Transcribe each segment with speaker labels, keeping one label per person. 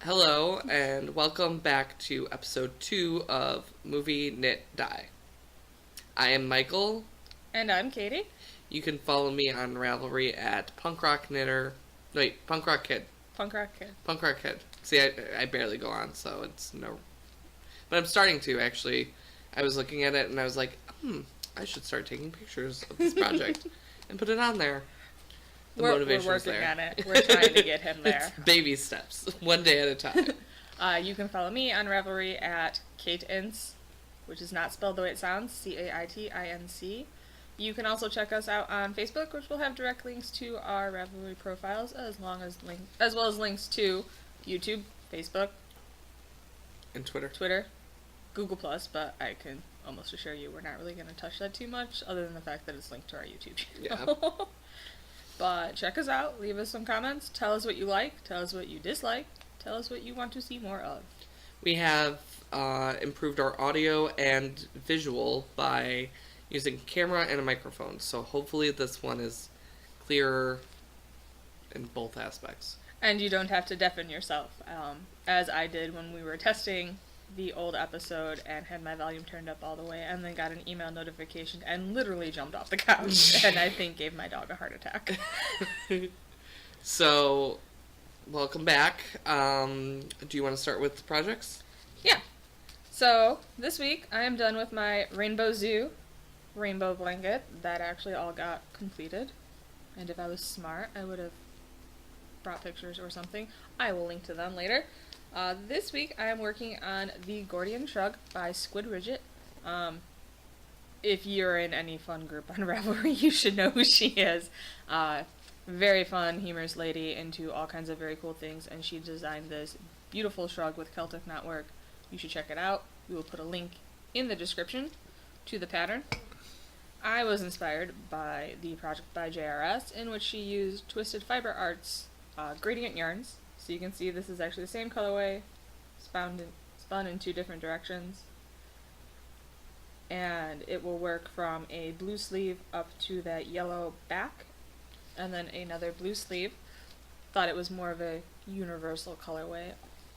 Speaker 1: Hello, and welcome back to episode 2 of Movie Knit Die. I am Michael.
Speaker 2: And I'm Katie.
Speaker 1: You can follow me on Ravelry at Punk Rock Knitter. Wait, Punk Rock Kid.
Speaker 2: Punk Rock Kid.
Speaker 1: Punk Rock Kid. See, I barely go on, so it's no. But I'm starting to, actually. I was looking at it and I was like, I should start taking pictures of this project and put it on there.
Speaker 2: We're working on it. We're trying to get him there.
Speaker 1: It's baby steps, one day at a time.
Speaker 2: You can follow me on Ravelry at KateInc, which is not spelled the way it sounds, CAITINC. You can also check us out on Facebook, which will have direct links to our Ravelry profiles, as well as links to YouTube, Facebook,
Speaker 1: And Twitter.
Speaker 2: Google+, but I can almost assure you we're not really going to touch that too much, other than the fact that it's linked to our YouTube channel.
Speaker 1: Yeah.
Speaker 2: But check us out, leave us some comments, tell us what you like, tell us what you dislike, tell us what you want to see more of.
Speaker 1: We have improved our audio and visual by using camera and a microphone, so hopefully this one is clearer in both aspects.
Speaker 2: And you don't have to deafen yourself, as I did when we were testing the old episode and had my volume turned up all the way, and then got an email notification and literally jumped off the couch and I think gave my dog a heart attack.
Speaker 1: So, welcome back. Do you want to start with the projects?
Speaker 2: Yeah. So, this week I am done with my Rainbow Zoo rainbow blanket. That actually all got completed. And if I was smart, I would have brought pictures or something. I will link to them later. This week I am working on the Gordian Shrug by Squid Ridget. If you're in any fun group on Ravelry, you should know who she is. Very fun, humorous lady into all kinds of very cool things, and she designed this beautiful shrug with Celtic knotwork. You should check it out. We will put a link in the description to the pattern. I was inspired by the project by JRS, in which she used Twisted Fiber Arts gradient yarns. So you can see this is actually the same colorway, spun in two different directions. And it will work from a blue sleeve up to that yellow back, and then another blue sleeve. Thought it was more of a universal colorway.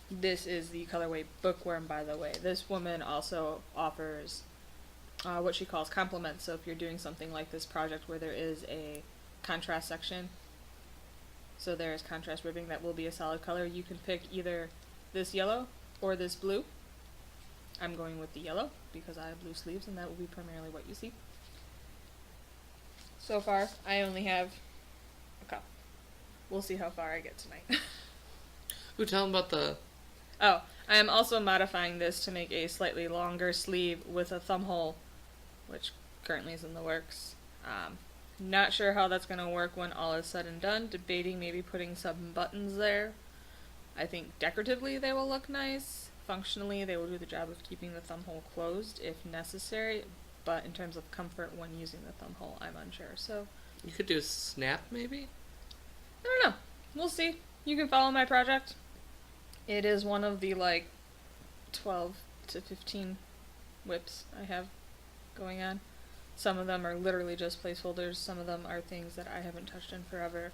Speaker 2: This is the colorway Bookworm, by the way. This woman also offers what she calls complements. So if you're doing something like this project where there is a contrast section, so there's contrast ribbing that will be a solid color, you can pick either this yellow or this blue. I'm going with the yellow because I have blue sleeves and that will be primarily what you see. So far, I only have a cup. We'll see how far I get tonight.
Speaker 1: Ooh, tell them about the...
Speaker 2: Oh, I am also modifying this to make a slightly longer sleeve with a thumb hole, which currently is in the works. Not sure how that's going to work when all is said and done. Debating maybe putting some buttons there. I think decoratively they will look nice. Functionally, they will do the job of keeping the thumb hole closed if necessary. But in terms of comfort when using the thumb hole, I'm unsure. So
Speaker 1: You could do a snap, maybe?
Speaker 2: I don't know. We'll see. You can follow my project. It is one of the 12 to 15 whips I have going on. Some of them are literally just placeholders. Some of them are things that I haven't touched in forever.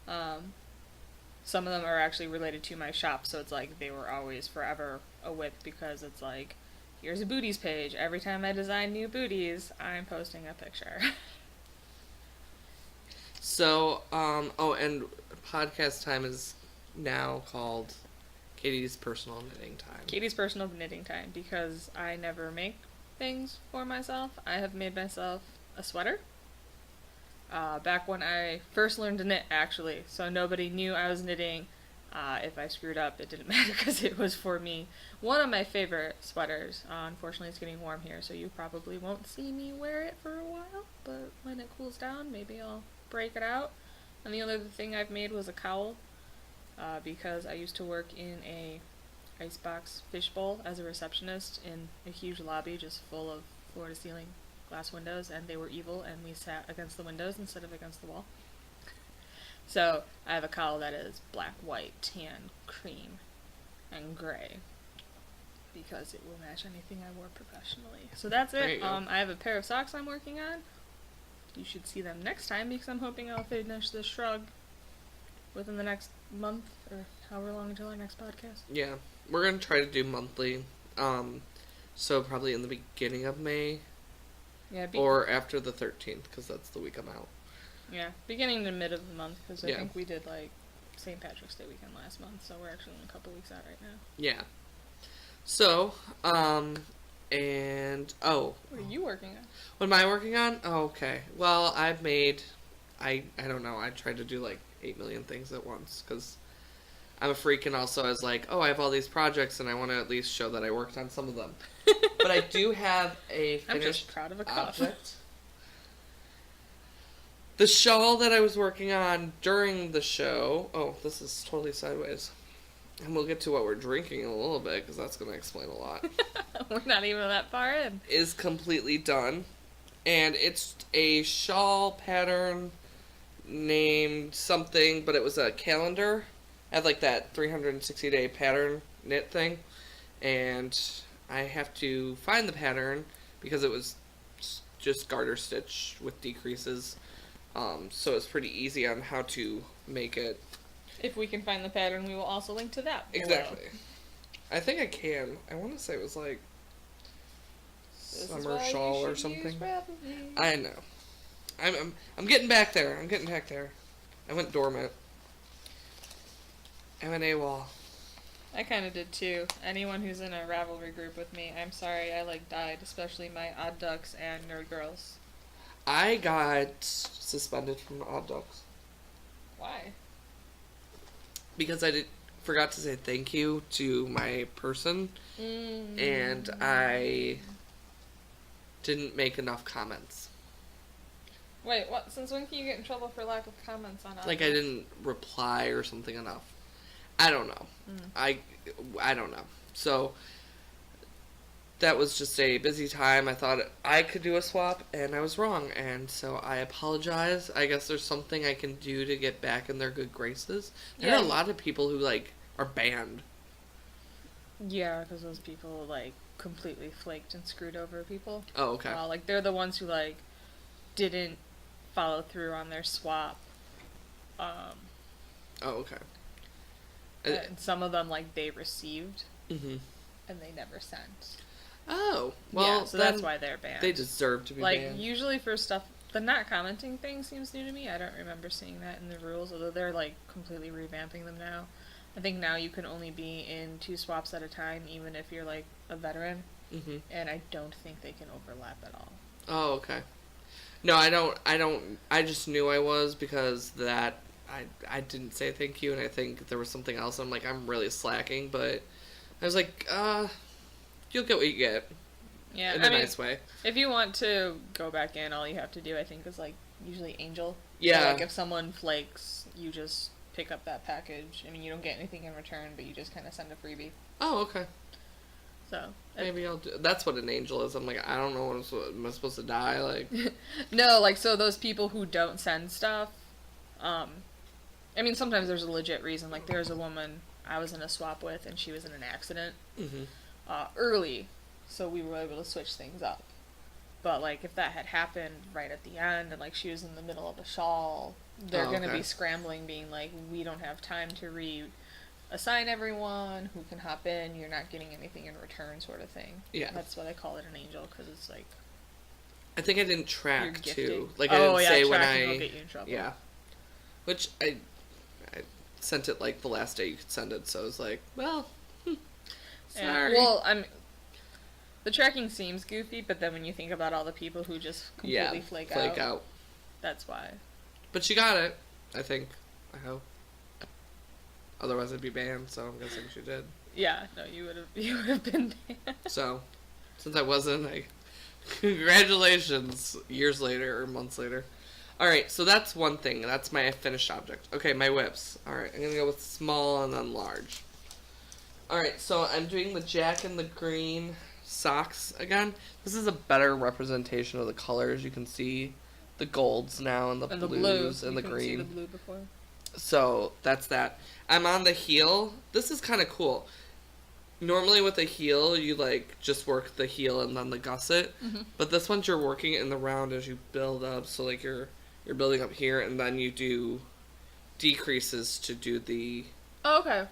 Speaker 2: Some of them are actually related to my shop, so it's like they were always forever a whip because it's like, here's a booties page. Every time I design new booties, I'm posting a picture.
Speaker 1: So, and podcast time is now called Katie's Personal Knitting Time.
Speaker 2: Katie's Personal Knitting Time, because I never make things for myself. I have made myself a sweater. Back when I first learned to knit, actually. So nobody knew I was knitting. If I screwed up, it didn't matter because it was for me. One of my favorite sweaters. Unfortunately, it's getting warm here, so you probably won't see me wear it for a while. But when it cools down, maybe I'll break it out. And the other thing I've made was a cowl. Because I used to work in a icebox fishbowl as a receptionist in a huge lobby just full of floor-to-ceiling glass windows, and they were evil, and we sat against the windows instead of against the wall. So I have a cowl that is black, white, tan, cream, and gray, because it will match anything I wore professionally. So that's it. I have a pair of socks I'm working on. You should see them next time because I'm hoping I'll finish this shrug within the next month for however long until our next podcast.
Speaker 1: Yeah. We're going to try to do monthly. So probably in the beginning of May.
Speaker 2: Yeah.
Speaker 1: Or after the 13th, because that's the week I'm out.
Speaker 2: Yeah, beginning to mid of the month, because I
Speaker 1: Yeah.
Speaker 2: think we did, like, St. Patrick's Day weekend last month, so we're actually a couple weeks out right now.
Speaker 1: Yeah. So, and, oh.
Speaker 2: What are you working on?
Speaker 1: What am I working on? Oh, okay. Well, I've made, I don't know, I tried to do like 8 million things at once, because I'm a freak, and also I was like, oh, I have all these projects, and I want to at least show that I worked on some of them. But I do have a finished
Speaker 2: I'm just proud of a cuff.
Speaker 1: object. The shawl that I was working on during the show, oh, this is totally sideways. And we'll get to what we're drinking in a little bit, because that's going to explain a lot.
Speaker 2: We're not even that far in.
Speaker 1: Is completely done. And it's a shawl pattern named something, but it was a calendar. I had like that 360-day pattern knit thing. And I have to find the pattern because it was just garter stitch with decreases. So it's pretty easy on how to make it.
Speaker 2: If we can find the pattern, we will also link to that below.
Speaker 1: Exactly. I think I can. I want to say it was like summer shawl or something. I know. I'm getting back there. I'm getting back there. I went dormant. I went AWOL.
Speaker 2: I kind of did too. Anyone who's in a Ravelry group with me, I'm sorry, I like died, especially my Odd Ducks and Nerd Girls.
Speaker 1: I got suspended from Odd Ducks
Speaker 2: Why?
Speaker 1: because I forgot to say thank you to my person, and I didn't make enough comments.
Speaker 2: Wait, what? Since when can you get in trouble for lack of comments on Odd
Speaker 1: Like
Speaker 2: Ducks?
Speaker 1: I didn't reply or something enough. I don't know. I don't know. So that was just a busy time. I thought I could do a swap, and I was wrong, and so I apologize. I guess there's something I can do to get back in their good graces. There are a lot of people who, like, are banned.
Speaker 2: Yeah, because those people, like, completely flaked and screwed over people.
Speaker 1: Oh, okay.
Speaker 2: Like, they're the ones who, like, didn't follow through on their swap.
Speaker 1: Oh, okay.
Speaker 2: And some of them, like, they received,
Speaker 1: Mm-hmm.
Speaker 2: and they never sent.
Speaker 1: Oh, well,
Speaker 2: yeah, so that's why they're banned.
Speaker 1: They deserve to be
Speaker 2: like,
Speaker 1: banned.
Speaker 2: usually for stuff, the not commenting thing seems new to me. I don't remember seeing that in the rules, although they're, like, completely revamping them now. I think now you can only be in 2 swaps at a time, even if you're, like, a veteran.
Speaker 1: Mm-hmm.
Speaker 2: And I don't think they can overlap at all.
Speaker 1: Oh, okay. No, I don't, I just knew I was because I didn't say thank you, and I think there was something else. I'm like, I'm really slacking, but I was like, you'll get what you get.
Speaker 2: Yeah,
Speaker 1: in a nice way.
Speaker 2: If you want to go back in, all you have to do, I think, is, like, usually Angel.
Speaker 1: Yeah.
Speaker 2: So, like, if someone flakes, you just pick up that package. I mean, you don't get anything in return, but you just kind of send a freebie.
Speaker 1: Oh, okay.
Speaker 2: So.
Speaker 1: Maybe I'll do. That's what an angel is. I'm like, I don't know am I supposed to die? Like.
Speaker 2: No, like, so those people who don't send stuff, I mean, sometimes there's a legit reason. Like, there's a woman I was in a swap with, and she was in an accident early, so we were able to switch things up. But, like, if that had happened right at the end, and, like, she was in the middle of a shawl, they're going to be scrambling, being like, we don't have time to reassign everyone who can hop in, you're not getting anything in return, sort of thing.
Speaker 1: Yeah.
Speaker 2: That's why they call it an angel, because it's like...
Speaker 1: I think I didn't track, too. Like,
Speaker 2: I
Speaker 1: didn't say when
Speaker 2: will get you in trouble.
Speaker 1: Yeah. Which, I sent it, like, the last day you could send it, so I was like, well, sorry.
Speaker 2: Yeah. Well, the tracking seems goofy, but then when you think about all the people who just completely flake out, that's why.
Speaker 1: But she got it, I think. I hope. Otherwise I'd be banned, so I'm guessing she did.
Speaker 2: Yeah, no, you would have been banned.
Speaker 1: So, since I wasn't, congratulations, years later or months later. Alright, so that's one thing. That's my finished object. Okay, my whips. Alright, I'm gonna go with small and then large. Alright, so I'm doing the Jack and the Green socks again. This is a better representation of the colors. You can see the golds now and the blues and the green.
Speaker 2: See the blue before.
Speaker 1: So that's that. I'm on the heel. This is kind of cool. Normally with a heel, you like just work the heel and then the gusset. Mm-hmm. But this one you're working it in the round as you build up. So like you're building up here and then you do decreases to do the
Speaker 2: Oh, okay.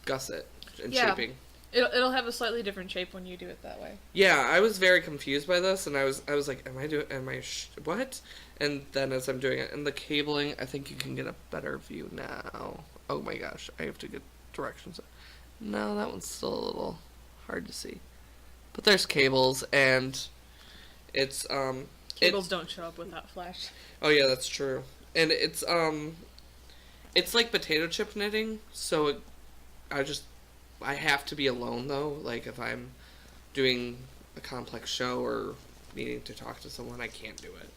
Speaker 1: Gusset and
Speaker 2: Yeah.
Speaker 1: shaping.
Speaker 2: It'll have a slightly different shape when you do it that way.
Speaker 1: Yeah, I was very confused by this, and I was like, what? And then as I'm doing it, and the cabling, I think you can get a better view now. Oh my gosh, I have to get directions. No, that one's still a little hard to see. But there's cables, and it's
Speaker 2: Cables don't show up without flash.
Speaker 1: Oh yeah, that's true. And it's like potato chip knitting, so I have to be alone though. Like if I'm doing a complex show or needing to talk to someone, I can't do it.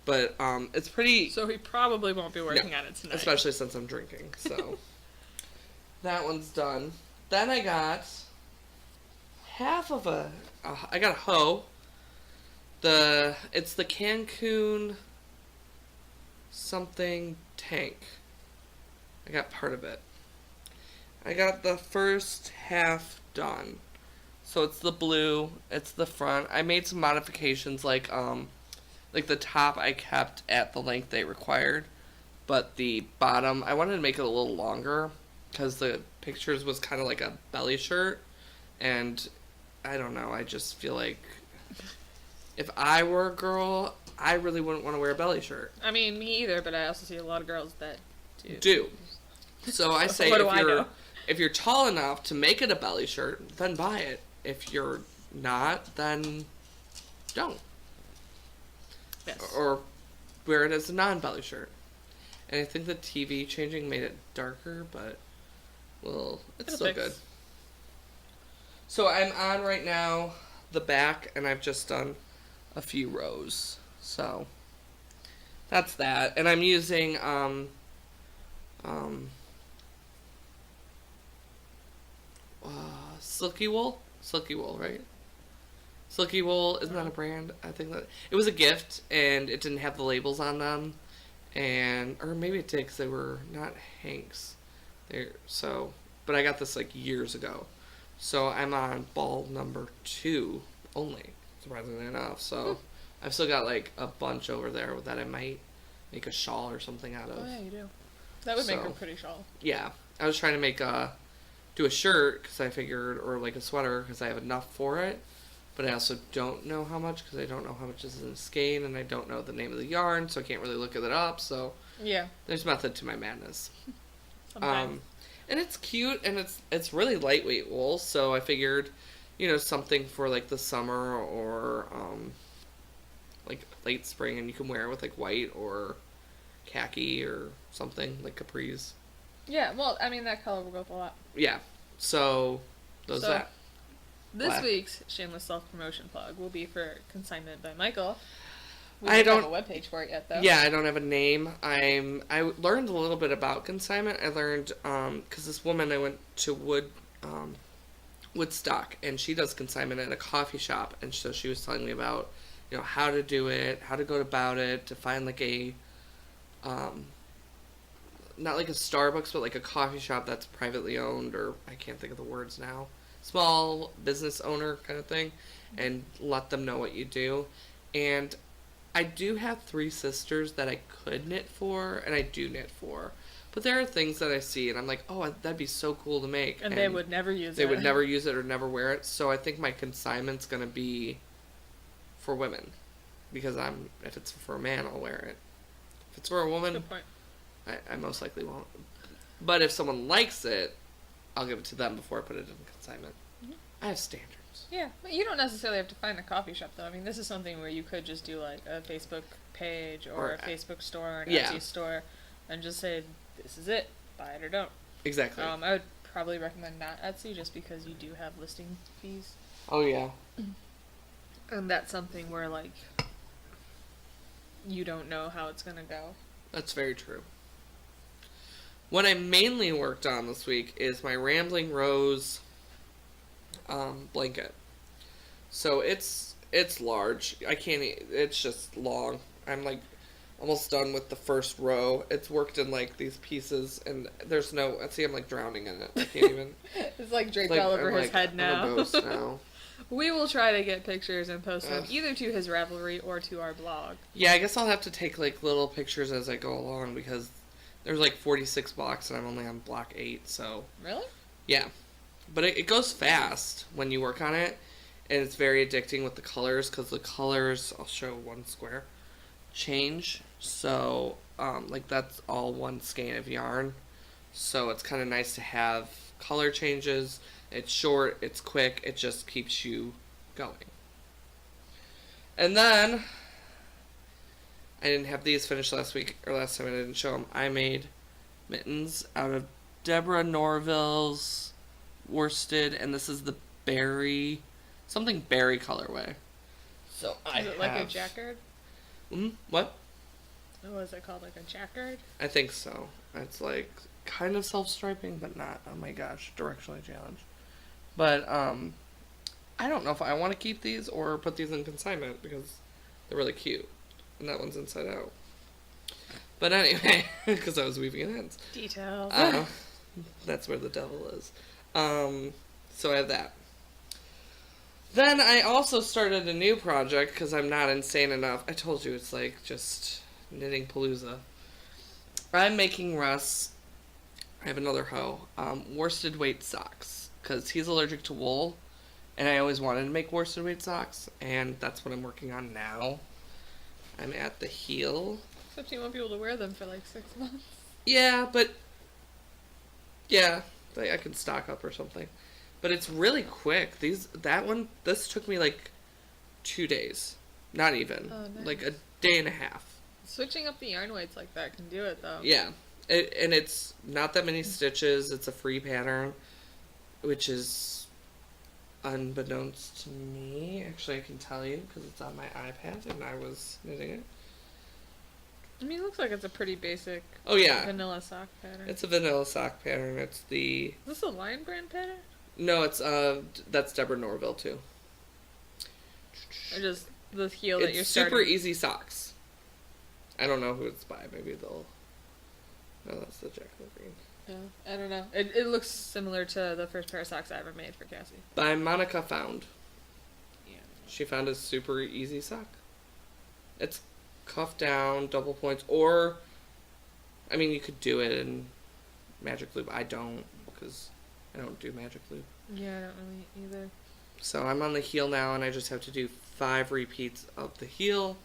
Speaker 1: But it's pretty.
Speaker 2: So he probably won't be working on it tonight.
Speaker 1: Especially since I'm drinking. So that one's done. Then I got I got a hoe. It's the Cancun something tank. I got part of it. I got the first half done. So it's the blue, it's the front. I made some modifications like the top I kept at the length they required, but the bottom I wanted to make it a little longer because the pictures was kind of like a belly shirt, and I don't know, I just feel like if I were a girl, I really wouldn't want to wear a belly shirt.
Speaker 2: I mean, me either, but I also see a lot of girls that
Speaker 1: do. So I say if you're tall enough to make it a belly shirt, then buy it. If you're not, then don't.
Speaker 2: Yes.
Speaker 1: Or wear it as a non-belly shirt. And I think the TV changing made it darker, but well, it's still good. So I'm on right now the back, and I've just done a few rows. So that's that. And I'm using Silky Wool, right? Silky Wool, isn't that a brand? I think that it was a gift, and it didn't have the labels on them, or maybe it did because they were not Hanks. But I got this like years ago, so I'm on ball number 2 only, surprisingly enough. So I've still got like a bunch over there that I might make a shawl or something out of.
Speaker 2: Oh yeah, you do. That would make a pretty shawl.
Speaker 1: Yeah, I was trying to do a shirt because I figured, or like a sweater because I have enough for it, but I also don't know how much because I don't know how much is in skein, and I don't know the name of the yarn, so I can't really look it up. So
Speaker 2: yeah,
Speaker 1: there's method to my madness.
Speaker 2: Sometimes.
Speaker 1: And it's cute, and it's really lightweight wool, so I figured, something for like the summer or like late spring, and you can wear it with like white or khaki or something like capris.
Speaker 2: Yeah, well, I mean, that color will go with a lot.
Speaker 1: Yeah, so that.
Speaker 2: This week's shameless self-promotion plug will be for Consignment by Michael. We don't have a webpage for it yet, though.
Speaker 1: Yeah, I don't have a name. I learned a little bit about consignment. I learned, because this woman, I went to Woodstock, and she does consignment at a coffee shop, and so she was telling me about, how to do it, how to go about it, to find like a, not like a Starbucks, but like a coffee shop that's privately owned, or I can't think of the words now, small business owner kind of thing, and let them know what you do. And I do have 3 sisters that I could knit for, and I do knit for. But there are things that I see, and I'm like, oh, that'd be so cool to make.
Speaker 2: And they would never use it.
Speaker 1: They would never use it or never wear it. So I think my consignment's going to be for women. Because if it's for a man, I'll wear it. If it's for a woman,
Speaker 2: good point.
Speaker 1: I most likely won't. But if someone likes it, I'll give it to them before I put it in consignment. Mm-hmm. I have standards.
Speaker 2: Yeah, but you don't necessarily have to find a coffee shop, though. I mean, this is something where you could just do, like, a Facebook page or a Facebook store or an Etsy store and just say, this is it, buy it or don't.
Speaker 1: Exactly.
Speaker 2: I would probably recommend not Etsy just because you do have listing fees.
Speaker 1: Oh, yeah.
Speaker 2: And that's something where, like, you don't know how it's going to go.
Speaker 1: That's very true. What I mainly worked on this week is my Rambling Rose blanket. So it's large. It's just long. I'm like almost done with the first row. It's worked in like these pieces, and there's no. See, I'm like drowning in it. I can't even.
Speaker 2: It's like draped all over his head now.
Speaker 1: I'm a ghost now.
Speaker 2: We will try to get pictures and post them either to his Ravelry or to our blog.
Speaker 1: Yeah, I guess I'll have to take like little pictures as I go along because There's like 46 blocks, and I'm only on block 8, so
Speaker 2: Really?
Speaker 1: yeah. But it goes fast when you work on it, and it's very addicting with the colors, because the colors, I'll show one square, change. So, like, that's all one skein of yarn. So it's kind of nice to have color changes. It's short, it's quick, it just keeps you going. And then, I didn't have these finished last week, or last time I didn't show them. I made mittens out of Deborah Norville's worsted, and this is the berry, something berry colorway. So
Speaker 2: Is it like a jacquard?
Speaker 1: What?
Speaker 2: Oh, is it called like a jacquard?
Speaker 1: I think so. It's like kind of self-striping, but not. Oh my gosh, directionally challenged. But I don't know if I want to keep these or put these in consignment because they're really cute. And that one's inside out. But anyway, because I was weaving in ends.
Speaker 2: Details.
Speaker 1: That's where the devil is. So I have that. Then I also started a new project because I'm not insane enough. I told you it's like just knitting palooza. I'm making Russ, I have another hoe, worsted weight socks because he's allergic to wool. And I always wanted to make worsted weight socks, and that's what I'm working on now. I'm at the heel.
Speaker 2: Except you won't be able to wear them for like 6 months.
Speaker 1: Yeah, but yeah, I can stock up or something. But it's really quick. This took me like 2 days. Not even.
Speaker 2: Oh, nice.
Speaker 1: Like a day and a half.
Speaker 2: Switching up the yarn weights like that can do it though.
Speaker 1: Yeah. And it's not that many stitches. It's a free pattern, which is unbeknownst to me. Actually, I can tell you because it's on my iPad and I was knitting it.
Speaker 2: I mean, it looks like it's a pretty basic vanilla sock pattern.
Speaker 1: It's a vanilla sock pattern. It's the...
Speaker 2: Is this a Lion Brand pattern?
Speaker 1: No, it's that's Deborah Norville too.
Speaker 2: Or just the heel that you're
Speaker 1: It's
Speaker 2: starting?
Speaker 1: super easy socks. I don't know who it's by. Maybe they'll... No, that's the Jacqueline Green.
Speaker 2: Yeah, I don't know. It looks similar to the first pair of socks I ever made for Cassie.
Speaker 1: By Monica Found.
Speaker 2: Yeah.
Speaker 1: She found a super easy sock. It's cuff down, double points, or... I mean, you could do it in Magic Loop. I don't, because I don't do Magic Loop.
Speaker 2: Yeah, I don't really either.
Speaker 1: So I'm on the heel now, and I just have to do 5 repeats of the heel,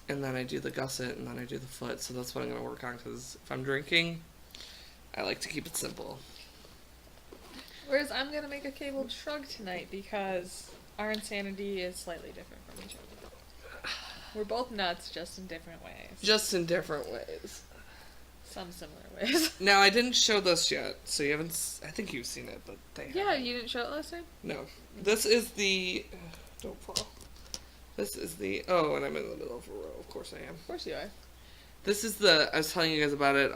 Speaker 1: and then I do the gusset, and then I do the foot. So that's what I'm going to work on, because if I'm drinking, I like to keep it simple.
Speaker 2: Whereas I'm going to make a cabled shrug tonight, because our insanity is slightly different from each other. We're both nuts, just in different ways.
Speaker 1: Just in different ways.
Speaker 2: Some similar ways.
Speaker 1: Now, I didn't show this yet, so you haven't... I think you've seen it, but they
Speaker 2: Yeah,
Speaker 1: haven't.
Speaker 2: you didn't show it last time?
Speaker 1: No. This is the... Don't fall. This is the... Oh, and I'm in the middle of a row. Of course I am.
Speaker 2: Of course you are.
Speaker 1: This is the... I was telling you guys about it.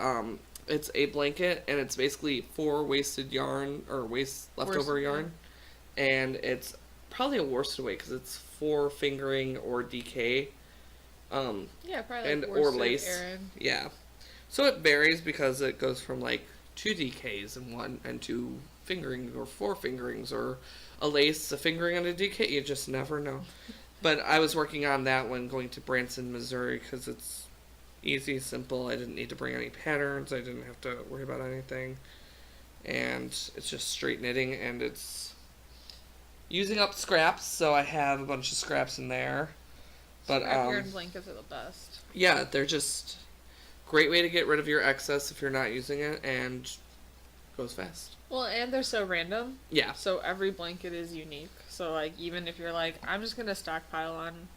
Speaker 1: It's a blanket, and it's basically 4 wasted yarn, or leftover yarn. And it's probably a worsted weight, because it's 4 fingering or DK.
Speaker 2: Yeah, probably
Speaker 1: and
Speaker 2: like
Speaker 1: or
Speaker 2: worsted,
Speaker 1: lace.
Speaker 2: Aran.
Speaker 1: Yeah. So it varies because it goes from like 2 DKs and 2 fingerings or 4 fingerings or a lace, a fingering, and a DK. You just never know. But I was working on that one going to Branson, Missouri because it's easy, simple. I didn't need to bring any patterns. I didn't have to worry about anything. And it's just straight knitting and it's using up scraps. So I have a bunch of scraps in there. But
Speaker 2: Scrap yarn blankets are the best.
Speaker 1: Yeah, they're just great way to get rid of your excess if you're not using it, and goes fast.
Speaker 2: Well, and they're so random.
Speaker 1: Yeah.
Speaker 2: So every blanket is unique. So, like, even if you're like, I'm just gonna stockpile on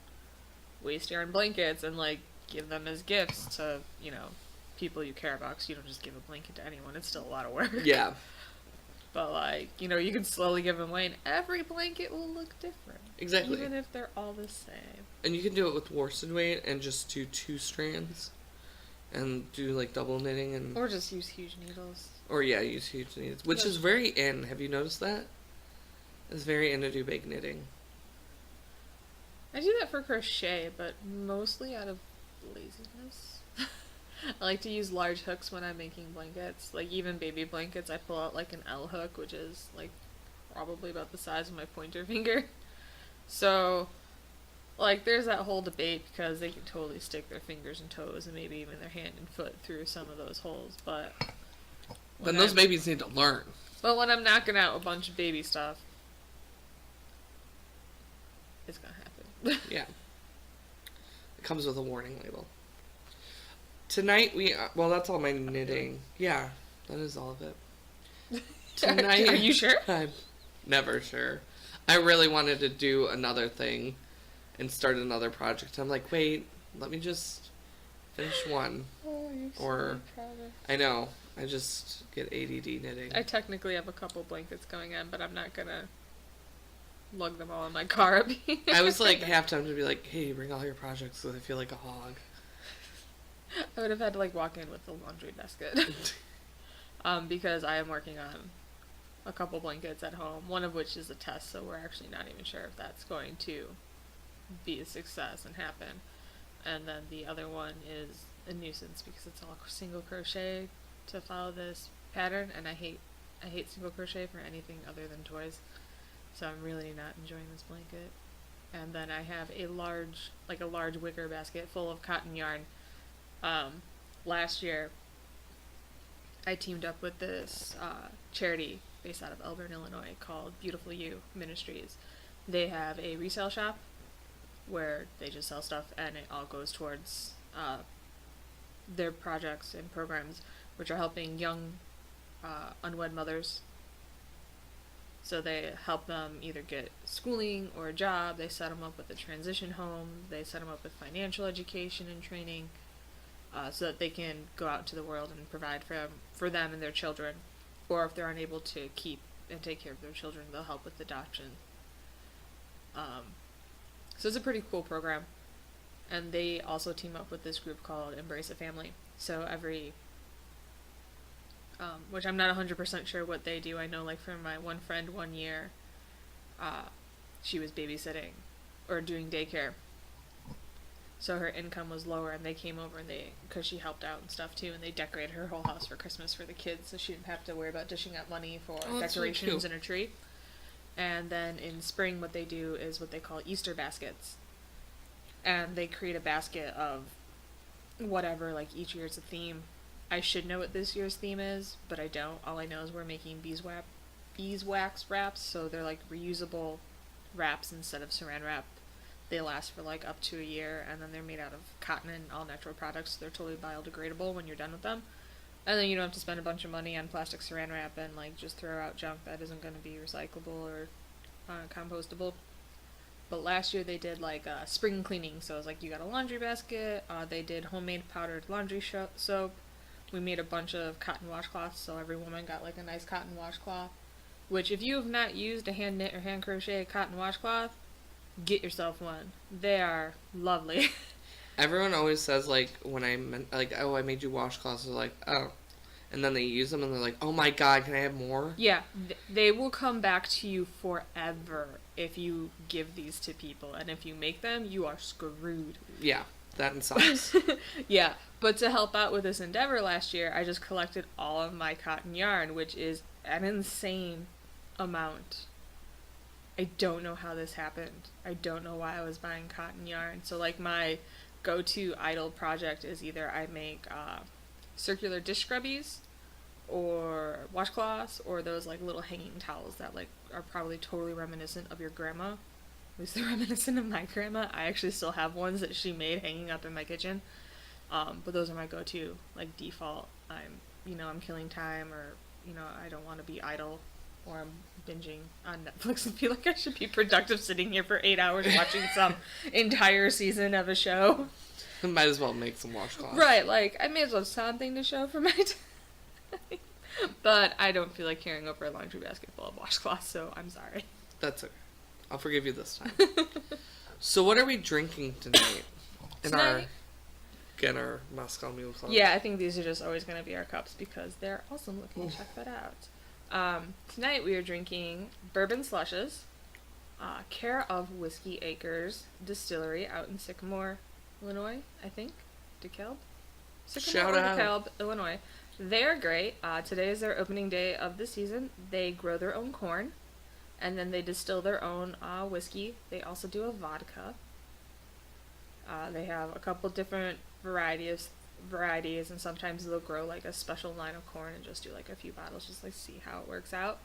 Speaker 2: waste yarn blankets and, like, give them as gifts to, you know, people you care about, 'cause you don't just give a blanket to anyone. It's still a lot of work.
Speaker 1: Yeah.
Speaker 2: But, like, you know, you can slowly give them away, and every blanket will look different.
Speaker 1: Exactly.
Speaker 2: Even if they're all the same.
Speaker 1: And you can do it with worsted weight and just do 2 strands. And do, like, double knitting and...
Speaker 2: Or just use huge needles.
Speaker 1: Or, yeah, use huge needles. Which is very in. Have you noticed that? It's very in to do big knitting.
Speaker 2: I do that for crochet, but mostly out of laziness. I like to use large hooks when I'm making blankets. Like, even baby blankets, I pull out, like, an L hook, which is, like, probably about the size of my pointer finger. So, Like, there's that whole debate because they can totally stick their fingers and toes and maybe even their hand and foot through some of those holes, but...
Speaker 1: Then those babies need to learn.
Speaker 2: But when I'm knocking out a bunch of baby stuff, it's gonna happen.
Speaker 1: Yeah. It comes with a warning label. Tonight well, that's all my knitting. Yeah, that is all of it. Tonight...
Speaker 2: Are you sure?
Speaker 1: I'm never sure. I really wanted to do another thing and start another project. I'm like, wait, let me just finish one.
Speaker 2: Oh, you're
Speaker 1: Or,
Speaker 2: so proud of...
Speaker 1: I know, I just get ADD knitting.
Speaker 2: I technically have a couple blankets going in, but I'm not gonna lug them all in my car up here.
Speaker 1: I was like half tempted to be like, hey, bring all your projects because I feel like a hog.
Speaker 2: I would have had to like walk in with the laundry basket. Because I am working on a couple blankets at home, one of which is a test, so we're actually not even sure if that's going to be a success and happen. And then the other one is a nuisance because it's all single crochet to follow this pattern, and I hate single crochet for anything other than toys. So I'm really not enjoying this blanket. And then I have a large wicker basket full of cotton yarn. Last year I teamed up with this charity based out of Elburn, Illinois called Beautiful You Ministries. They have a resale shop where they just sell stuff and it all goes towards their projects and programs, which are helping young unwed mothers. So they help them either get schooling or a job, they set them up with a transition home, they set them up with financial education and training, so that they can go out into the world and provide for them and their children. Or if they're unable to keep and take care of their children, they'll help with adoption. So it's a pretty cool program. And they also team up with this group called Embrace a Family. So every, which I'm not 100% sure what they do. I know, like, for my one friend one year, she was babysitting or doing daycare. So her income was lower, and they came over and because she helped out and stuff too, and they decorated her whole house for Christmas for the kids, so she didn't have to worry about dishing out money for decorations and a tree. And then in spring, what they do is what they call Easter baskets, and they create a basket of whatever, like each year's a theme. I should know what this year's theme is, but I don't. All I know is we're making beeswax wraps, so they're like reusable wraps instead of saran wrap. They last for like up to a year, and then they're made out of cotton and all natural products, so they're totally biodegradable when you're done with them. And then you don't have to spend a bunch of money on plastic saran wrap and like just throw out junk that isn't going to be recyclable or compostable. But last year they did like spring cleaning, so it was like you got a laundry basket, they did homemade powdered laundry soap, we made a bunch of cotton washcloths, so every woman got like a nice cotton washcloth, which if you have not used a hand knit or hand crochet cotton washcloth, get yourself one. They are lovely.
Speaker 1: Everyone always says, like, when I oh, I made you washcloths, they're like, oh. And then they use them and they're like, oh my god, can I have more?
Speaker 2: Yeah, they will come back to you forever if you give these to people. And if you make them, you are screwed.
Speaker 1: Yeah, that and socks.
Speaker 2: Yeah, but to help out with this endeavor last year, I just collected all of my cotton yarn, which is an insane amount. I don't know how this happened. I don't know why I was buying cotton yarn. So, like, my go-to idle project is either I make circular dish scrubbies or washcloths or those, like, little hanging towels that, like, are probably totally reminiscent of your grandma. At least they're reminiscent of my grandma. I actually still have ones that she made hanging up in my kitchen. But those are my go-to, like, default. I'm killing time, or, I don't want to be idle, or I'm binging on Netflix and feel like I should be productive sitting here for 8 hours watching some entire season of a show.
Speaker 1: Might as well make some washcloths.
Speaker 2: Right, like, I may as well have something to show for my time. But I don't feel like carrying over a laundry basket full of washcloths, so I'm sorry.
Speaker 1: That's okay. I'll forgive you this time. So what are we drinking tonight? Our Moscow Mule Club.
Speaker 2: Yeah, I think these are just always going to be our cups because they're awesome looking. Check that out. Tonight we are drinking Bourbon Slushes, care of Whiskey Acres Distillery out in Sycamore, Illinois, I think. DeKalb?
Speaker 1: Shout out.
Speaker 2: DeKalb, Illinois. They are great. Today is their opening day of the season. They grow their own corn, and then they distill their own whiskey. They also do a vodka. They have a couple different varieties, and sometimes they'll grow like a special line of corn and just do like a few bottles, just like see how it works out.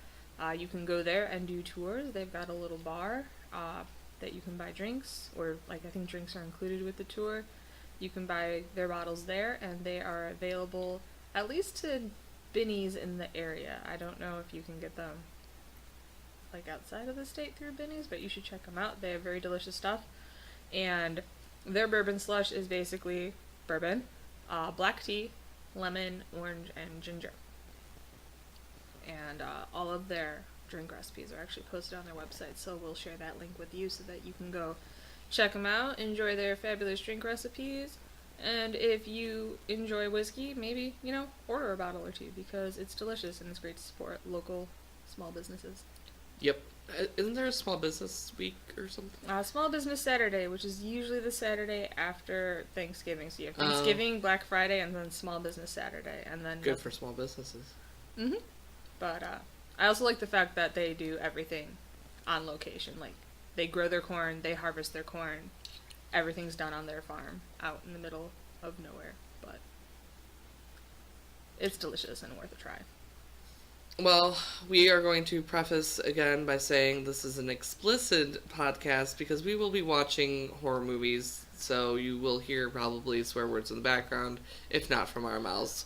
Speaker 2: You can go there and do tours. They've got a little bar that you can buy drinks, or like I think drinks are included with the tour. You can buy their bottles there, and they are available at least to Binny's in the area. I don't know if you can get them like outside of the state through Binny's, but you should check them out. They have very delicious stuff, and their bourbon slush is basically bourbon, black tea, lemon, orange, and ginger. And all of their drink recipes are actually posted on their website, so we'll share that link with you so that you can go check them out, enjoy their fabulous drink recipes, and if you enjoy whiskey, maybe, order a bottle or two, because it's delicious and it's great to support local small businesses.
Speaker 1: Yep. Isn't there a small business week or something?
Speaker 2: Small Business Saturday, which is usually the Saturday after Thanksgiving. So you have Thanksgiving, Black Friday, and then Small Business Saturday, and then
Speaker 1: good for small businesses.
Speaker 2: Mhm. But I also like the fact that they do everything on location. Like, they grow their corn, they harvest their corn. Everything's done on their farm, out in the middle of nowhere. But it's delicious and worth a try.
Speaker 1: Well, we are going to preface again by saying this is an explicit podcast because we will be watching horror movies, so you will hear probably swear words in the background, if not from our mouths.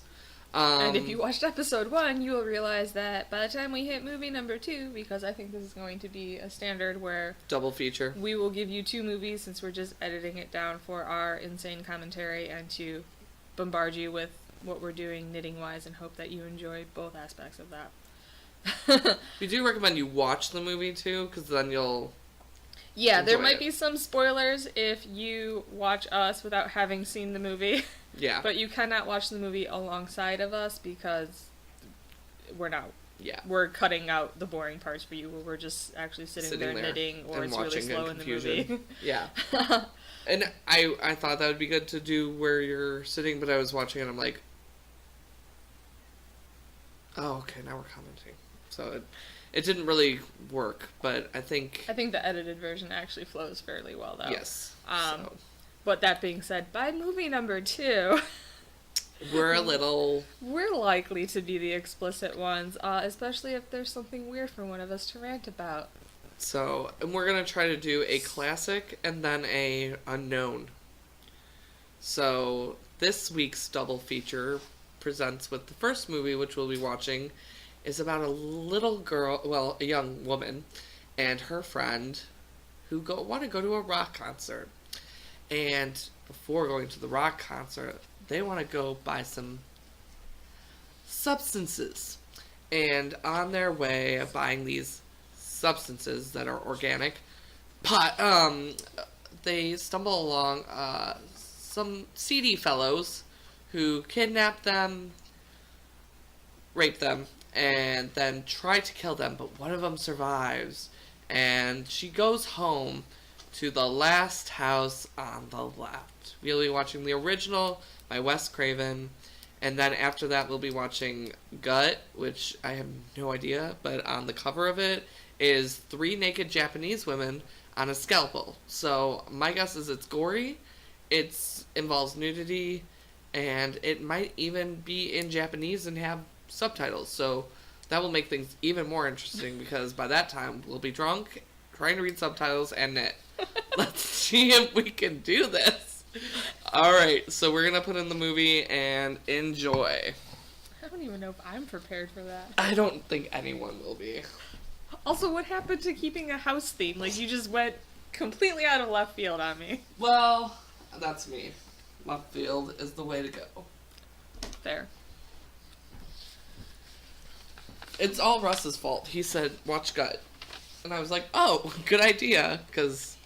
Speaker 2: And if you watched episode 1, you will realize that by the time we hit movie number 2, because I think this is going to be a standard where
Speaker 1: double feature,
Speaker 2: we will give you 2 movies since we're just editing it down for our insane commentary and to bombard you with what we're doing knitting-wise and hope that you enjoy both aspects of that.
Speaker 1: We do recommend you watch the movie too, because then you'll
Speaker 2: there might be some spoilers if you watch us without having seen the movie.
Speaker 1: Yeah.
Speaker 2: But you cannot watch the movie alongside of us because we're not.
Speaker 1: Yeah.
Speaker 2: We're cutting out the boring parts for you where we're just actually sitting there knitting, or it's really slow in the movie.
Speaker 1: Yeah. And I thought that would be good to do where you're sitting, but I was watching it and I'm like, oh, okay, now we're commenting. So it didn't really work, but I think
Speaker 2: the edited version actually flows fairly well, though.
Speaker 1: Yes.
Speaker 2: But that being said, by movie number 2,
Speaker 1: we're
Speaker 2: likely to be the explicit ones, especially if there's something weird for one of us to rant about.
Speaker 1: So, and we're gonna try to do a classic and then a unknown. So this week's double feature presents with the first movie, which we'll be watching, is about a little girl, well, a young woman, and her friend who want to go to a rock concert. And before going to the rock concert, they want to go buy some substances. And on their way of buying these substances that are organic, they stumble along some seedy fellows who kidnap them, rape them, and then try to kill them, but one of them survives. And she goes home to the last house on the left. We'll be watching the original by Wes Craven, and then after that we'll be watching Gut, which I have no idea, but on the cover of it is 3 naked Japanese women on a scalpel. So my guess is it's gory, it involves nudity, and it might even be in Japanese and have subtitles. So that will make things even more interesting because by that time we'll be drunk, trying to read subtitles and knit. Let's see if we can do this. Alright, so we're gonna put in the movie and enjoy.
Speaker 2: I don't even know if I'm prepared for that.
Speaker 1: I don't think anyone will be.
Speaker 2: Also, what happened to keeping a house theme? Like, you just went completely out of left field on me.
Speaker 1: Well, that's me. Left field is the way to go.
Speaker 2: Fair.
Speaker 1: It's all Russ's fault. He said, watch Gut. And I was like, oh, good idea, because...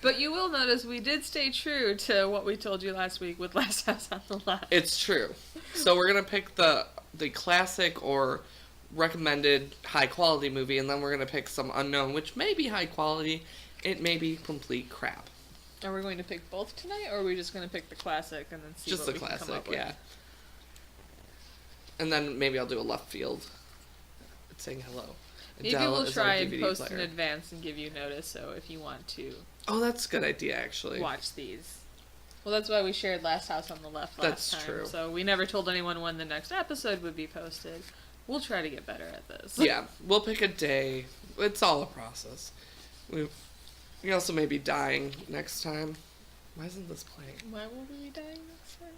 Speaker 2: But you will notice we did stay true to what we told you last week with Last House on the Left.
Speaker 1: It's true. So we're going to pick the classic or recommended high-quality movie, and then we're going to pick some unknown, which may be high quality, it may be complete crap.
Speaker 2: Are we going to pick both tonight, or are we just going to pick the classic and then see
Speaker 1: just
Speaker 2: what
Speaker 1: the
Speaker 2: we
Speaker 1: classic,
Speaker 2: can come up with?
Speaker 1: yeah. And then maybe I'll do a left field. It's saying hello.
Speaker 2: Maybe we'll try and post in advance and give you notice, so if you want to
Speaker 1: Oh, that's a good idea, actually.
Speaker 2: watch these. Well, that's why we shared Last House on the Left last time.
Speaker 1: That's true.
Speaker 2: So we never told anyone when the next episode would be posted. We'll try to get better at this.
Speaker 1: Yeah, we'll pick a day. It's all a process. We also may be dying next time. Why isn't this playing?
Speaker 2: Why will we be dying next time?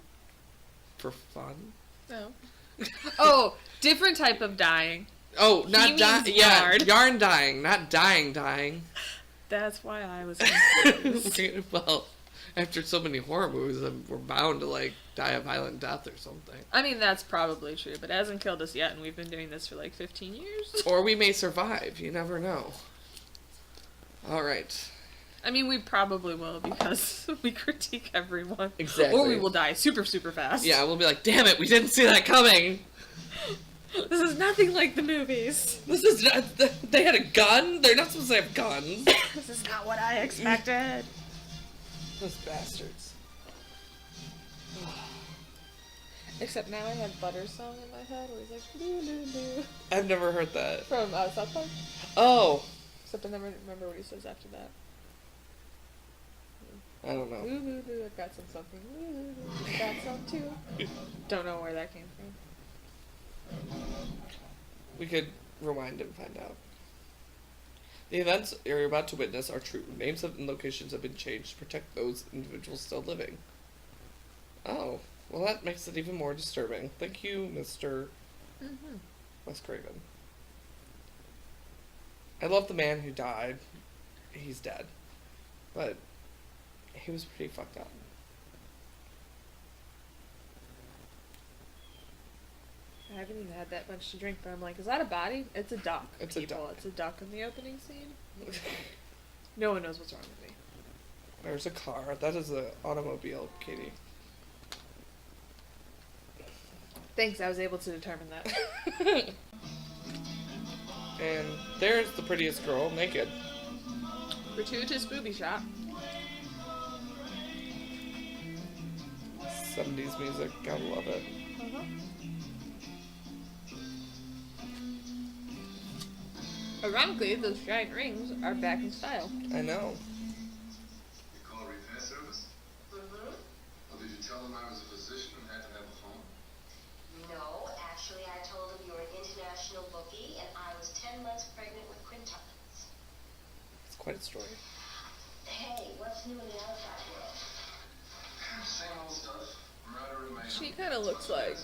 Speaker 1: For fun?
Speaker 2: No. Oh, different type of dying.
Speaker 1: Oh, not dying. Yeah,
Speaker 2: yard.
Speaker 1: yarn dying, not dying.
Speaker 2: That's why I was confused.
Speaker 1: Well, after so many horror movies, we're bound to, like, die a violent death or something.
Speaker 2: I mean, that's probably true, but it hasn't killed us yet, and we've been doing this for like 15 years.
Speaker 1: Or we may survive. You never know. All right.
Speaker 2: I mean, we probably will, because we critique everyone.
Speaker 1: Exactly.
Speaker 2: Or we will die super, super fast.
Speaker 1: Yeah, we'll be like, damn it, we didn't see that coming.
Speaker 2: This is nothing like the movies.
Speaker 1: This is not... They had a gun? They're not supposed to have guns.
Speaker 2: This is not what I expected.
Speaker 1: Those bastards.
Speaker 2: Except now I have Butter's song in my head where he's like, doo doo doo.
Speaker 1: I've never heard that.
Speaker 2: From South Park.
Speaker 1: Oh.
Speaker 2: Except I never remember what he says after that.
Speaker 1: I don't know.
Speaker 2: Woo woo woo, I've got some something. Woo woo woo, I've got some too. Don't know where that came from.
Speaker 1: We could rewind and find out. The events you're about to witness are true. Names and locations have been changed to protect those individuals still living. Oh, well that makes it even more disturbing. Thank you, Mr. Wes Craven. I love the man who died. He's dead. But he was pretty fucked up.
Speaker 2: I haven't even had that much to drink, but I'm like, is that a body? It's a duck.
Speaker 1: It's a
Speaker 2: people.
Speaker 1: duck.
Speaker 2: It's a duck in the opening scene. No one knows what's wrong with me.
Speaker 1: There's a car. That is an automobile, Katie.
Speaker 2: Thanks, I was able to determine that.
Speaker 1: And there's the prettiest girl, naked.
Speaker 2: Gratuitous booby shot.
Speaker 1: 70s music, gotta love it.
Speaker 2: Ironically, those giant rings are back in style.
Speaker 1: I know.
Speaker 3: You call repair service? Well, did you tell them I was a physician and had to have a phone?
Speaker 4: No, actually I told him you were an international bookie and I was 10 months pregnant with quintuplets.
Speaker 1: It's quite a story.
Speaker 4: Hey, what's new in the outside world?
Speaker 3: Same old stuff. Murder and mayhem.
Speaker 2: She kind of looks like...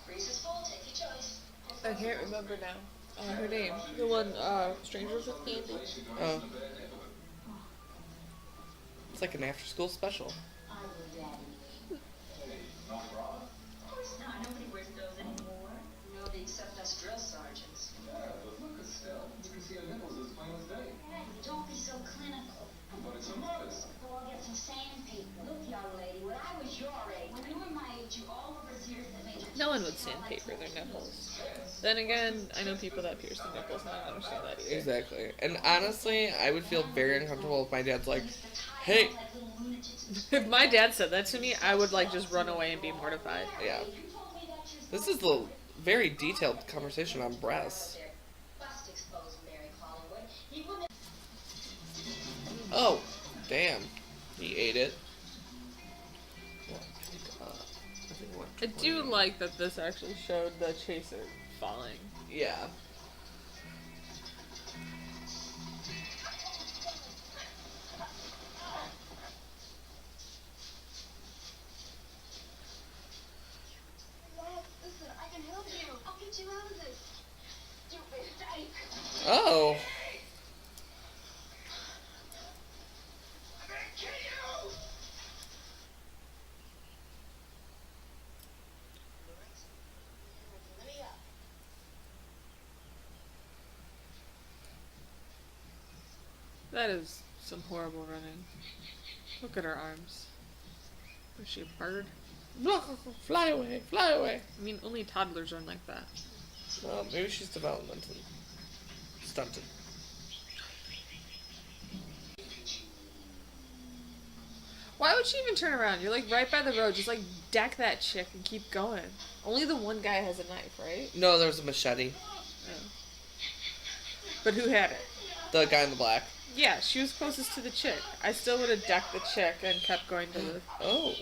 Speaker 4: Grease is full, take your choice.
Speaker 2: I can't remember now. Her name. The one, Strangers with Candy.
Speaker 1: Oh. It's like an after-school special.
Speaker 4: I'm your daddy.
Speaker 3: No bra?
Speaker 4: Of course not, nobody wears those anymore. Nobody except us drill sergeants.
Speaker 3: Yeah, but look, Estelle, you can see her nipples as plain as day.
Speaker 4: Hey, don't be so clinical.
Speaker 3: But it's a modest.
Speaker 4: Go I'll get some sandpaper. Look, young lady, when I was your age, when you were my age, you all over zeros that made your
Speaker 2: No one would sandpaper their nipples. Then again, I know people that pierce their nipples, and I don't understand that either.
Speaker 1: Exactly. And honestly, I would feel very uncomfortable if my dad's like, hey.
Speaker 2: If my dad said that to me, I would, like, just run away and be mortified.
Speaker 1: Yeah. This is the very detailed conversation on breasts. Oh, damn. He ate it.
Speaker 2: I do like that this actually showed the chaser falling.
Speaker 1: Yeah.
Speaker 4: Listen, I can help you. I'll get you out of this. Stupid dyke.
Speaker 1: Oh.
Speaker 3: I'm gonna kill you!
Speaker 4: Let me up.
Speaker 2: That is some horrible running. Look at her arms. Was she a bird?
Speaker 1: Fly away, fly away.
Speaker 2: I mean, only toddlers run like that.
Speaker 1: Well, maybe she's developmentally stunted.
Speaker 2: Why would she even turn around? You're like right by the road. Just like deck that chick and keep going. Only the one guy has a knife, right?
Speaker 1: No, there's a machete.
Speaker 2: Oh. But who had it?
Speaker 1: The guy in the black.
Speaker 2: Yeah, she was closest to the chick. I still would have decked the chick and kept going to the...
Speaker 1: Oh.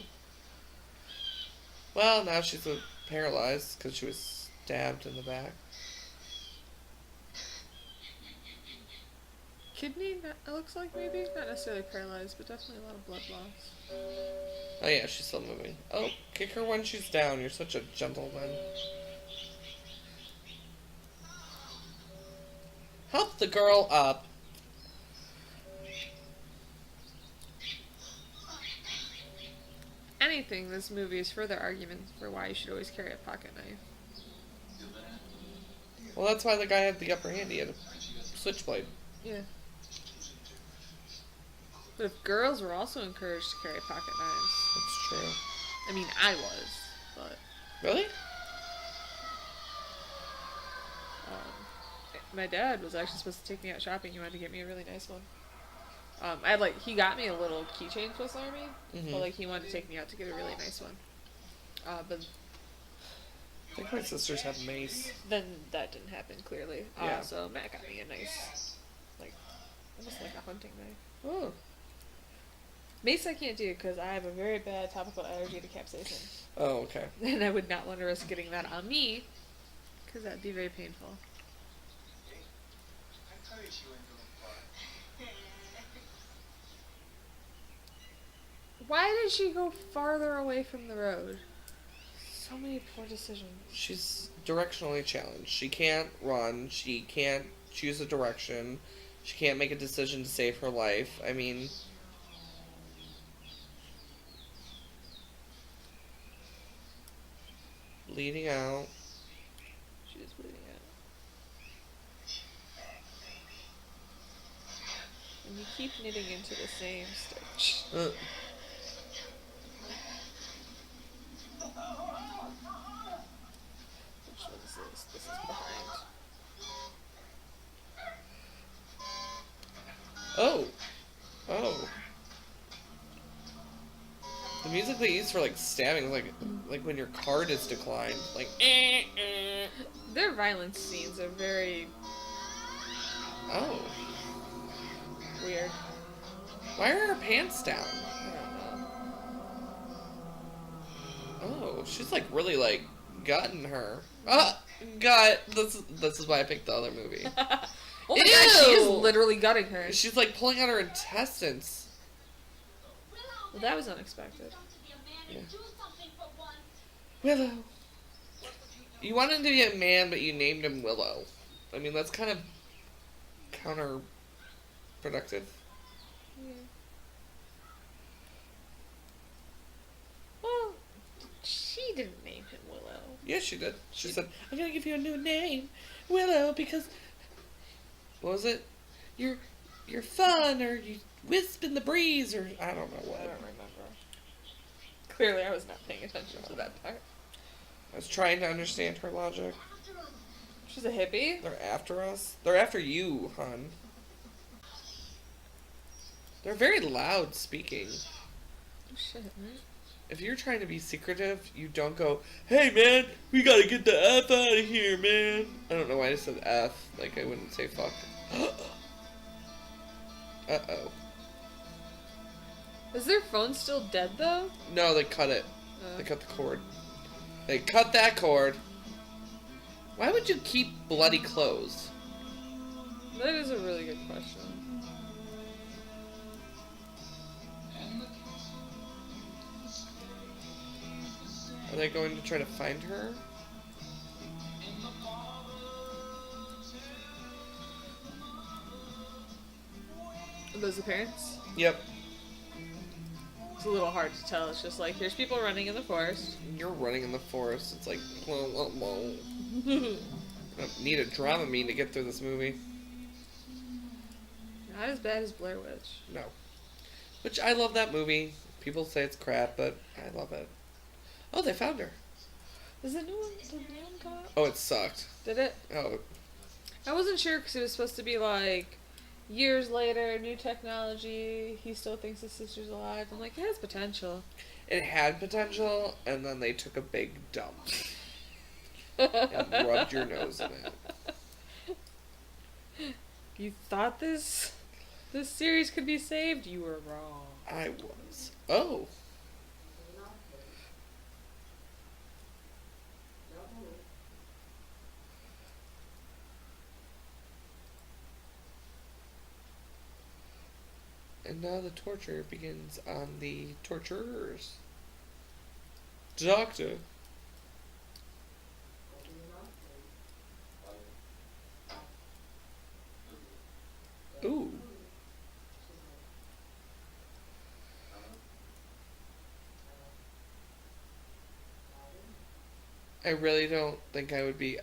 Speaker 1: Well, now she's paralyzed because she was stabbed in the back.
Speaker 2: Kidney, it looks like maybe? Not necessarily paralyzed, but definitely a lot of blood loss.
Speaker 1: Oh yeah, she's still moving. Oh, kick her when she's down. You're such a gentleman. Help the girl up.
Speaker 2: Anything in this movie is further argument for why you should always carry a pocket knife.
Speaker 1: Well, that's why the guy had the upper hand. He had a switchblade.
Speaker 2: Yeah. But if girls were also encouraged to carry pocket knives...
Speaker 1: That's true.
Speaker 2: I mean, I was, but...
Speaker 1: Really?
Speaker 2: My dad was actually supposed to take me out shopping. He wanted to get me a really nice one. He got me a little keychain Swiss Army, but, he wanted to take me out to get a really nice one. But
Speaker 1: I think my sisters have mace.
Speaker 2: then that didn't happen, clearly.
Speaker 1: Yeah.
Speaker 2: So Matt got me a nice, almost like a hunting knife.
Speaker 1: Oh.
Speaker 2: Mace I can't do because I have a very bad topical allergy to capsaicin.
Speaker 1: Oh, okay.
Speaker 2: And I would not want to risk getting that on me, because that'd be very painful. Why did she go farther away from the road? So many poor decisions.
Speaker 1: She's directionally challenged. She can't run. She can't choose a direction. She can't make a decision to save her life. I mean... Bleeding out.
Speaker 2: She is bleeding out. And you keep knitting into the same stitch. Which one is this? This is behind.
Speaker 1: Oh. Oh. The music they use for, stabbing is like when your card is declined.
Speaker 2: Their violence scenes are very
Speaker 1: Oh.
Speaker 2: weird.
Speaker 1: Why are her pants down?
Speaker 2: I don't know.
Speaker 1: Oh, she's really gutting her. Ah, gut. This is why I picked the other movie.
Speaker 2: Oh my god, she is
Speaker 1: Ew!
Speaker 2: literally gutting her.
Speaker 1: She's pulling out her intestines.
Speaker 2: Well, that was unexpected.
Speaker 1: Yeah. Willow. You wanted him to be a man, but you named him Willow. I mean, that's kind of counterproductive.
Speaker 2: Yeah. Well, she didn't name him Willow.
Speaker 1: Yeah, she did. She said, I'm gonna give you a new name, Willow, because... What was it? You're fun, or you wisp in the breeze, or I don't know what.
Speaker 2: I don't remember. Clearly, I was not paying attention to that part.
Speaker 1: I was trying to understand her logic.
Speaker 2: She's a hippie?
Speaker 1: They're after us. They're after you, hon. They're very loud speaking.
Speaker 2: Oh shit, right?
Speaker 1: If you're trying to be secretive, you don't go, hey man, we gotta get the F out of here, man. I don't know why I said F, I wouldn't say fuck. Uh-oh.
Speaker 2: Is their phone still dead, though?
Speaker 1: No, they cut it. They cut the cord. They cut that cord. Why would you keep bloody clothes?
Speaker 2: That is a really good question.
Speaker 1: Are they going to try to find her?
Speaker 2: Are those the parents?
Speaker 1: Yep.
Speaker 2: It's a little hard to tell. It's just here's people running in the forest.
Speaker 1: You're running in the forest. It's blah, blah, blah. I don't need a Dramamine to get through this movie.
Speaker 2: Not as bad as Blair Witch.
Speaker 1: No. Which, I love that movie. People say it's crap, but I love it. Oh, they found her.
Speaker 2: Is the new one come out?
Speaker 1: Oh, it sucked.
Speaker 2: Did it?
Speaker 1: Oh,
Speaker 2: I wasn't sure because it was supposed to be years later, new technology, he still thinks his sister's alive. I'm it has potential.
Speaker 1: it had potential, and then they took a big dump. And rubbed your nose in it.
Speaker 2: You thought this? This series could be saved. You were wrong.
Speaker 1: I was. Oh. And now the torture begins on the torturers. Doctor. Ooh. I really don't think I would be.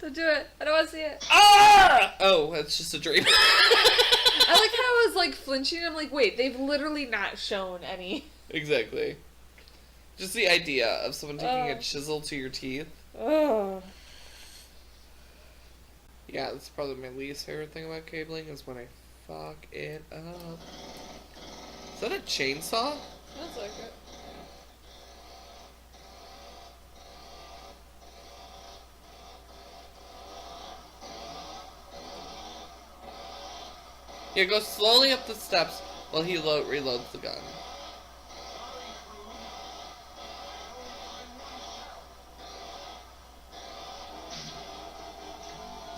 Speaker 2: Don't do it. I don't want to see it.
Speaker 1: Oh, that's just a dream.
Speaker 2: I like how I was like flinching. I'm like, wait, they've literally not shown any.
Speaker 1: Exactly. Just the idea of someone taking a chisel to your teeth.
Speaker 2: Oh.
Speaker 1: Yeah, that's probably my least favorite thing about cabling is when I fuck it up. Is that a chainsaw?
Speaker 2: That's like it.
Speaker 1: Yeah, go slowly up the steps while he reloads the gun.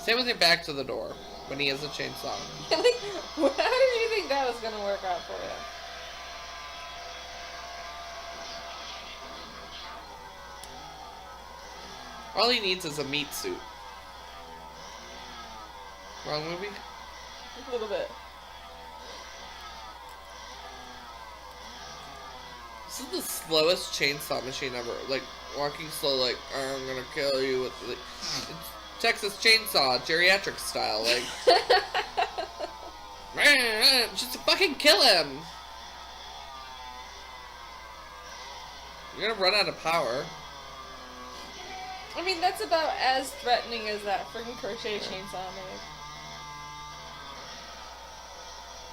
Speaker 1: Same with your back to the door when he has a chainsaw.
Speaker 2: Like, how did you think that was gonna work out for you?
Speaker 1: All he needs is a meat suit. Wrong movie?
Speaker 2: A little bit.
Speaker 1: This is the slowest chainsaw machine ever. Like, walking slow, like, I'm gonna kill you with, like, it's Texas Chainsaw, geriatric style, like, just fucking kill him! You're gonna run out of power.
Speaker 2: I mean, that's about as threatening as that freaking crochet chainsaw made.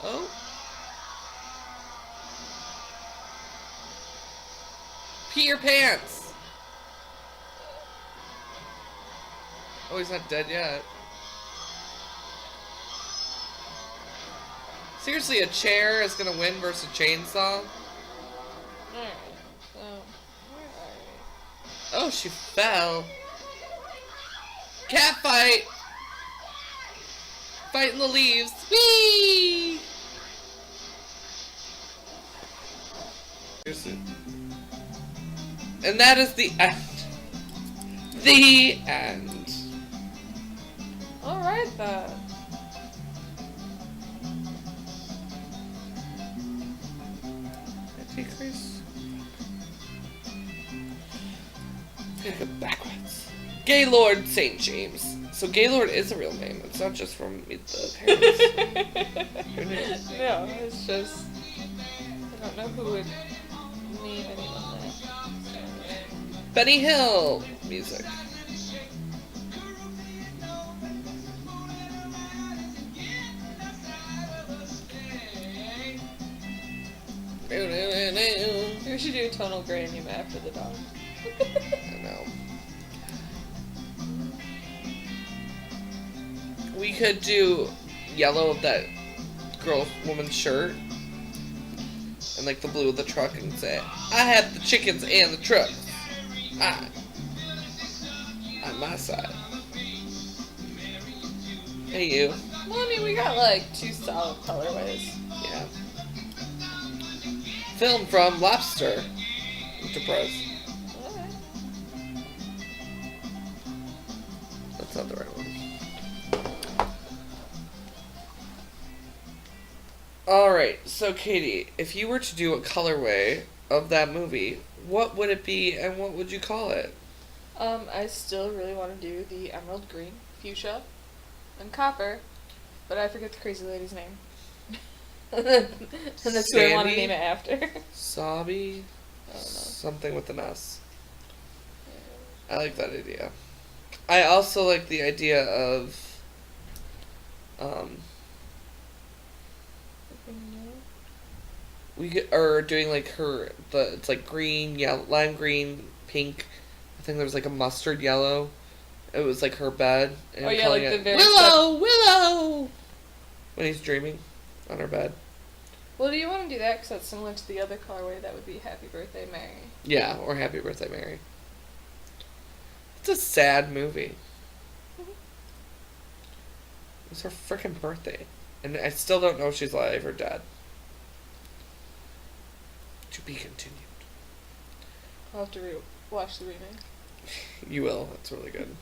Speaker 1: Oh. Pee your pants! Oh, he's not dead yet. Seriously, a chair is gonna win versus a chainsaw?
Speaker 2: Alright, so, where are we?
Speaker 1: Oh, she fell. Cat fight! Fight in the leaves. Whee! And that is the end. The end.
Speaker 2: Alright then.
Speaker 1: Antichrist. Gotta go backwards. Gaylord St. James. So Gaylord is a real name. It's not just from Meet the Parents. Your name.
Speaker 2: No, it's just I don't know who would name anyone that.
Speaker 1: Benny Hill music.
Speaker 2: We should do tonal gradient after the dog.
Speaker 1: I know. We could do yellow of that woman's shirt and like the blue of the truck and say, I have the chickens and the truck. On my side. Hey you.
Speaker 2: Well, I mean, we got like 2 solid colorways.
Speaker 1: Yeah. Film from Lobster Enterprise.
Speaker 2: Alright.
Speaker 1: That's not the right one. Alright, so Katie, if you were to do a colorway of that movie, what would it be and what would you call it?
Speaker 2: I still really want to do the emerald green, fuchsia, and copper, but I forget the crazy lady's name. And that's who I want to
Speaker 1: Sandy?
Speaker 2: name it after.
Speaker 1: Sabi?
Speaker 2: I don't know.
Speaker 1: Something with an S. I like that idea. I also like the idea of or doing like it's like green, yellow, lime green, pink. I think there was like a mustard yellow, It was like her bed. And
Speaker 2: Oh, yeah,
Speaker 1: calling
Speaker 2: like the
Speaker 1: it,
Speaker 2: very
Speaker 1: Willow! When he's dreaming on her bed.
Speaker 2: Well, do you want to do that? Because that's similar to the other colorway. That would be Happy Birthday, Mary.
Speaker 1: Yeah, or Happy Birthday, Mary. It's a sad movie.
Speaker 2: Mhm.
Speaker 1: It's her freaking birthday. And I still don't know if she's alive or dead. To be continued.
Speaker 2: I'll have to watch the remake.
Speaker 1: You will. That's really good.